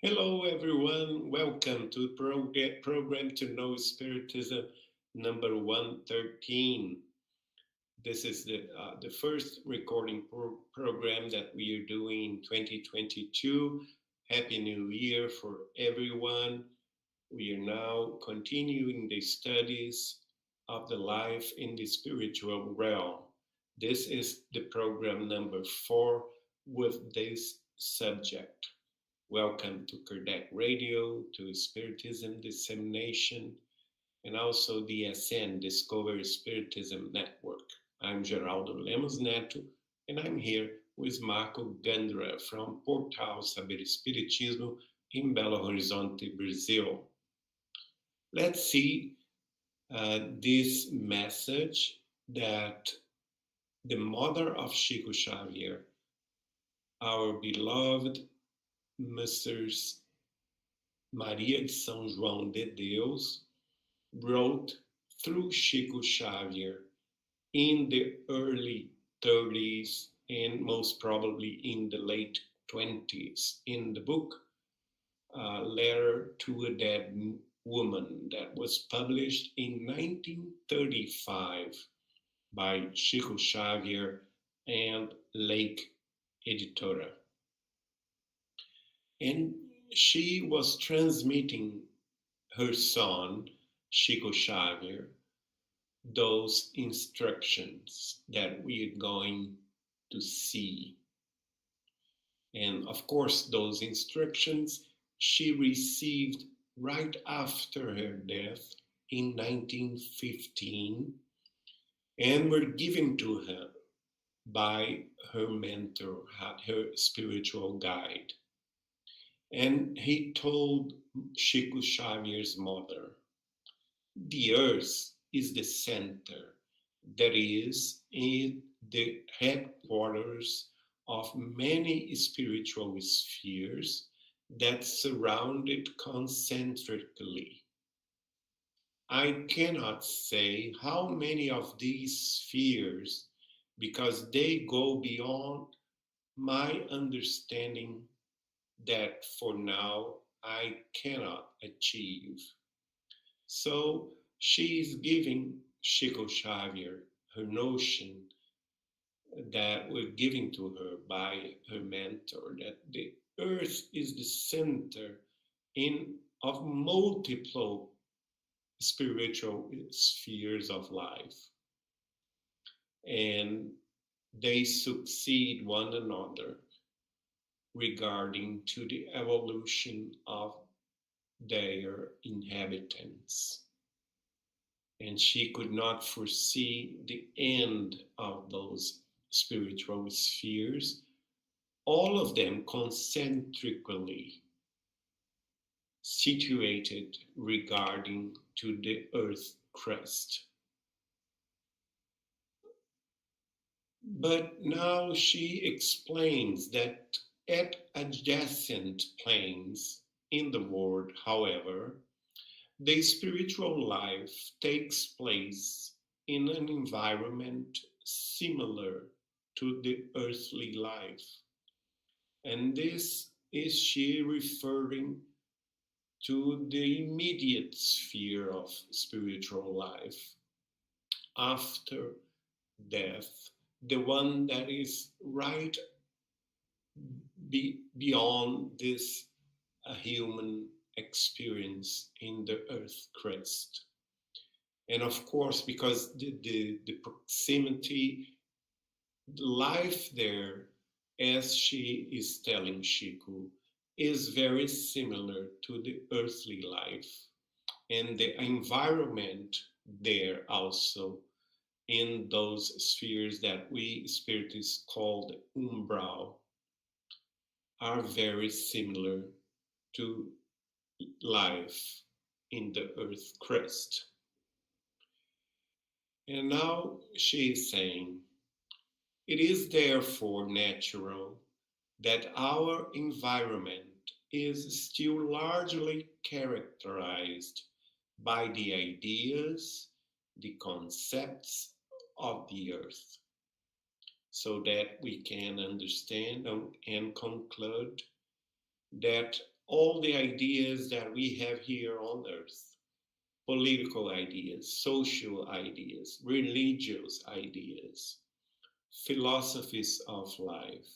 Hello, everyone. Welcome to program to know Spiritism number 113. This is the first recording program that we are doing in 2022. Happy New Year for everyone. We are now continuing the studies of the life in the spiritual realm. This is the program number 4 with this subject. Welcome to Kardec Radio, to Spiritism Dissemination, and also DSN, Discover Spiritism Network. I'm Geraldo Lemos Neto, and I'm here with Marco Gandra from Portal Saber Espiritismo in Belo Horizonte, Brazil. Let's see this message that the mother of Chico Xavier, our beloved Mrs. Maria de São João de Deus, wrote through Chico Xavier in the early 30s and most probably in the late 20s in the book Letter to a Dead Woman that was published in 1935 by Chico Xavier and Lake Editora. And she was transmitting her son, Chico Xavier, those instructions that we are going to see. And of course, those instructions she received right after her death in 1915 and were given to her by her mentor, her spiritual guide. And he told Chico Xavier's mother, the earth is the center, that is, in the headquarters of many spiritual spheres that surround it concentrically. I cannot say how many of these spheres, because they go beyond my understanding that for now I cannot achieve. So she is giving Chico Xavier her notion that were given to her by her mentor, that the earth is the center of multiple spiritual spheres of life. And they succeed one another regarding to the evolution of their inhabitants. And she could not foresee the end of those spiritual spheres, all of them concentrically situated regarding to the earth crust. But now she explains that at adjacent planes in the world, however, the spiritual life takes place in an environment similar to the earthly life. And this is she referring to the immediate sphere of spiritual life after death, the one that is right beyond this human experience in the earth crust. And of course, because the proximity, life there, as she is telling Chico, is very similar to the earthly life. And the environment there also in those spheres that we Spiritists call the umbral are very similar to life in the earth crust. And now she is saying, it is therefore natural that our environment is still largely characterized by the ideas, the concepts of the earth, so that we can understand and conclude that all the ideas that we have here on earth, political ideas, social ideas, religious ideas, philosophies of life,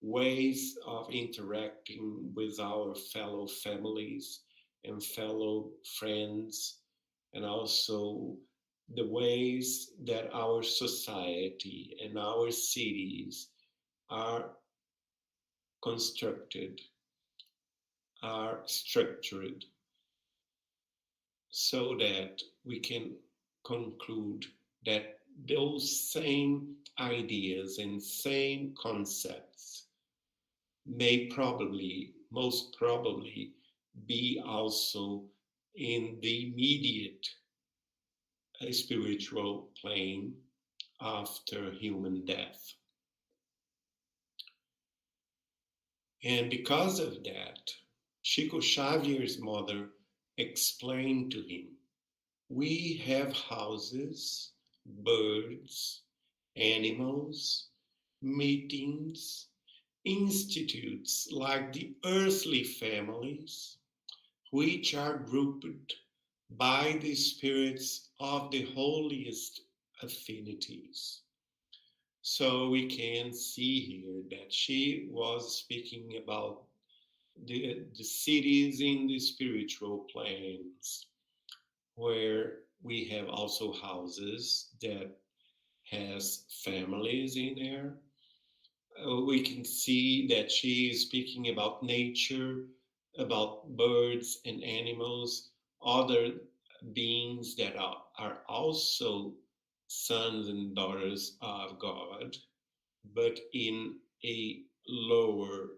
ways of interacting with our fellow families and fellow friends, and also the ways that our society and our cities are constructed, are structured, so that we can conclude that those same ideas and same concepts may probably, most probably, be also in the immediate spiritual plane after human death. And because of that, Chico Xavier's mother explained to him, we have houses, birds, animals, meetings, institutes like the earthly families, which are grouped by the spirits of the holiest affinities. So we can see here that she was speaking about the cities in the spiritual planes, where we have also houses that has families in there. We can see that she is speaking about nature, about birds and animals, other beings that are also sons and daughters of God, but in a lower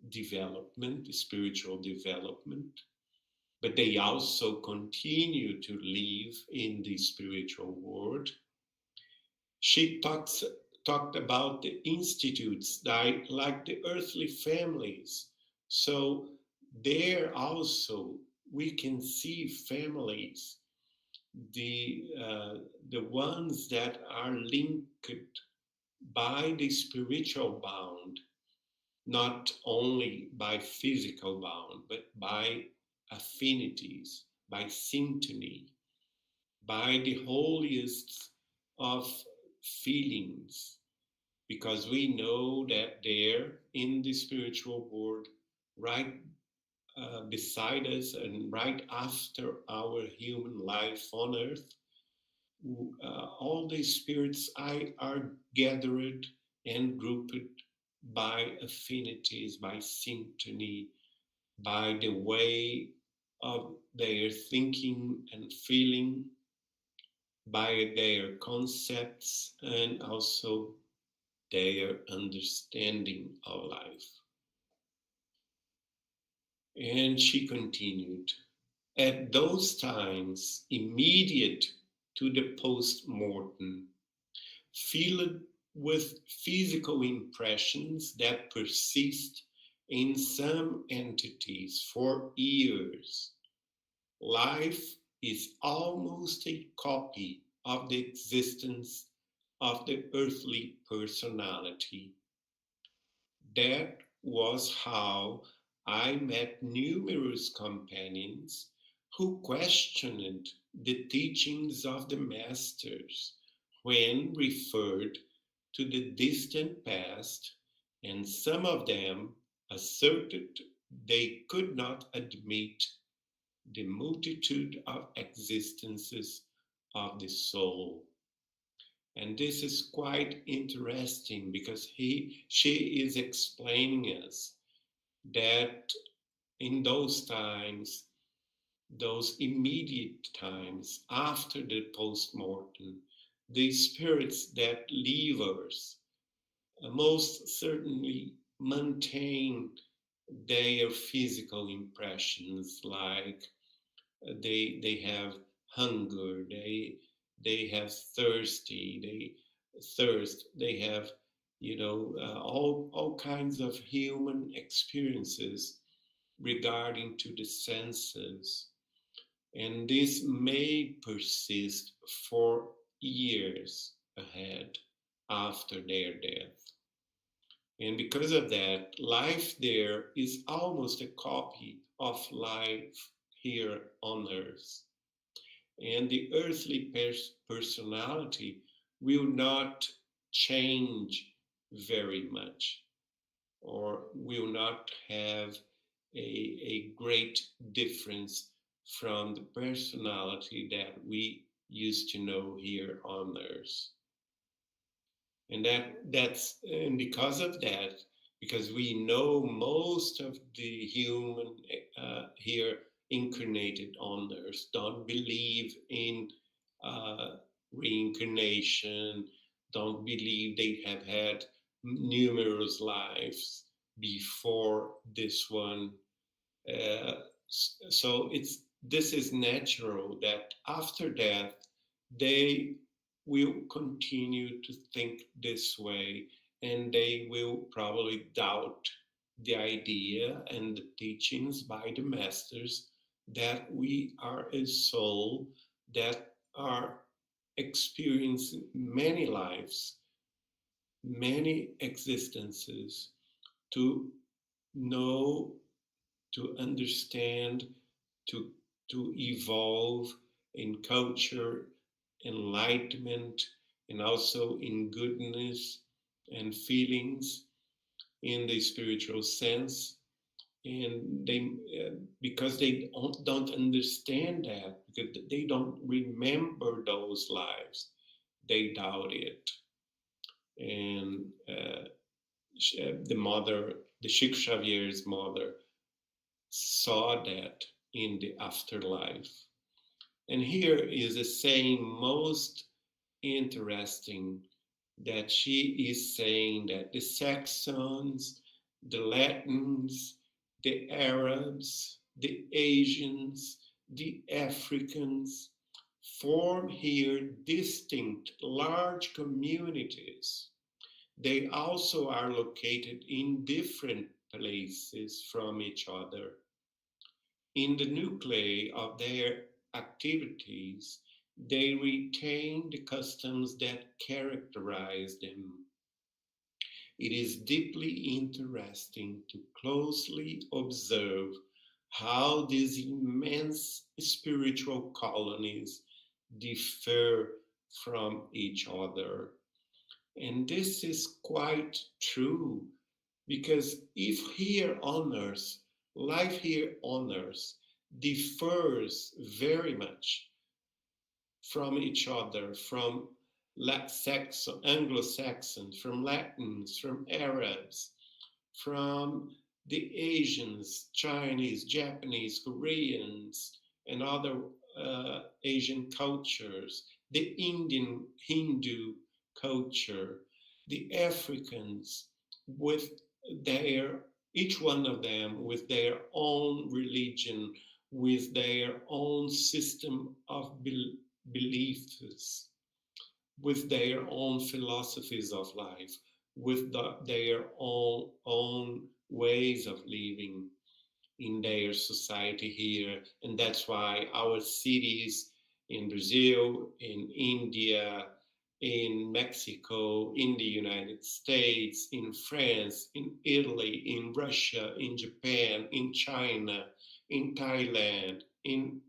development, spiritual development. But they also continue to live in the spiritual world. She talked about the institutes like the earthly families. So there also we can see families, the ones that are linked by the spiritual bound, not only by physical bound, but by affinities, by syntony, by the holiest of feelings, because we know that there in the spiritual world, right beside us and right after our human life on earth, all the spirits are gathered and grouped by affinities, by syntony, by the way of their thinking and feeling, by their concepts, and also their understanding of life. And she continued, at those times immediate to the post-mortem, filled with physical impressions that persist in some entities for years, life is almost a copy of the existence of the earthly personality. That was how I met numerous companions who questioned the teachings of the masters when referred to the distant past, and some of them asserted they could not admit the multitude of existences of the soul. And this is quite interesting because she is explaining us that in those times, those immediate times after the post-mortem, the spirits that leave us most certainly maintain their physical impressions, like they have hunger, they have thirst, they have all kinds of human experiences regarding to the senses, and this may persist for years ahead after their death. And because of that, life there is almost a copy of life here on earth. And the earthly personality will not change very much, or will not have a great difference from the personality that we used to know here on earth. And that's because of that, because we know most of the human here incarnated on earth don't believe in uh, reincarnation, don't believe they have had numerous lives before this one. uh, so it's this is natural that after death they will continue to think this way, and they will probably doubt the idea and the teachings by the masters that we are a soul that are experiencing many lives, many existences, to know, to understand, to to evolve in culture, enlightenment, and also in goodness and feelings in the spiritual sense. And they, because they don't understand that, because they don't remember those lives, they doubt it. And the mother, the Chico Xavier's mother, saw that in the afterlife. And here is a saying most interesting, that she is saying that the Saxons, the Latins, the Arabs, the Asians, the Africans form here distinct large communities. They also are located in different places from each other. In the nuclei of their activities, they retain the customs that characterize them. It is deeply interesting to closely observe how these immense spiritual colonies differ from each other. And this is quite true, because if here on earth, life here on earth differs very much from each other, from Anglo-Saxons, from Latins, from Arabs, from the Asians, Chinese, Japanese, Koreans, and other Asian cultures, the Indian Hindu culture, the Africans with their, each one of them with their own religion, with their own system of beliefs, with their own philosophies of life, with their own ways of living in their society here. And that's why our cities in Brazil, in India, in Mexico, in the United States, in France, in Italy, in Russia, in Japan, in China, in Thailand, in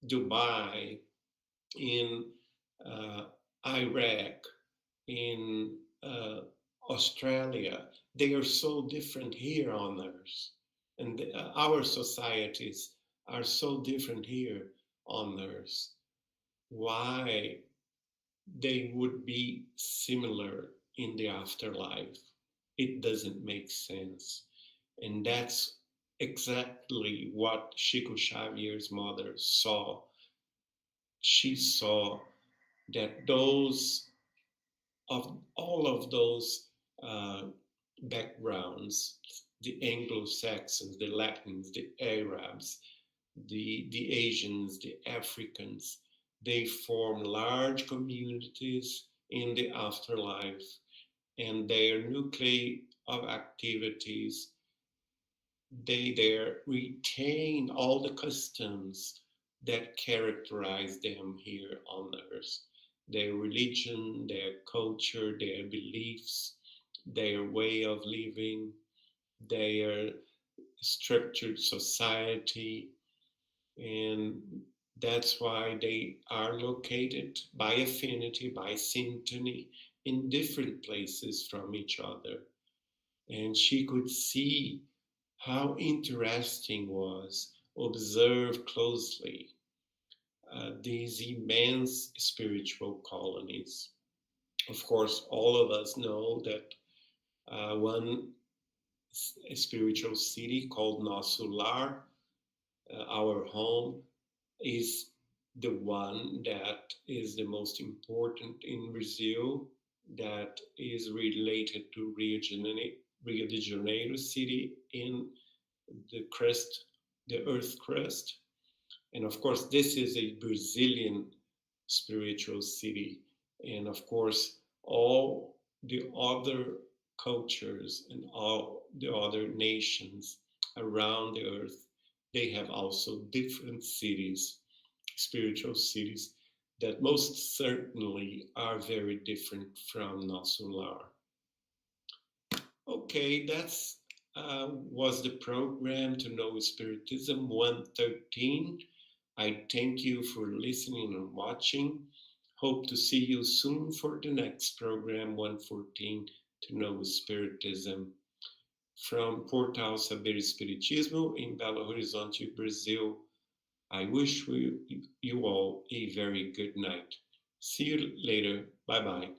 Dubai, in Iraq, in Australia, they are so different here on Earth. And our societies are so different here on Earth. Why they would be similar in the afterlife? It doesn't make sense. And that's exactly what Chico Xavier's mother saw. She saw that those of all of those backgrounds, the Anglo-Saxons, the Latins, the Arabs, the Asians, the Africans, they form large communities in the afterlife, and their nuclei of activities, they there retain all the customs that characterize them here on earth. their religion, their culture, their beliefs, their way of living, their structured society, and that's why they are located by affinity, by syntony, in different places from each other. And she could see how interesting was observe closely these immense spiritual colonies. Of course, all of us know that one spiritual city called Nosso Lar, our home, is the one that is the most important in Brazil, that is related to Rio de Janeiro city in the crust, the earth crust. And of course, this is a Brazilian spiritual city. And of course, all the other cultures and all the other nations around the earth, they have also different cities, spiritual cities, that most certainly are very different from Nosso Lar. Okay, that's was the program to know Spiritism 113. I thank you for listening and watching. Hope to see you soon for the next program 114 to know Spiritism. From Portal Saber Espiritismo in Belo Horizonte, Brazil. I wish you all a very good night. See you later. Bye bye.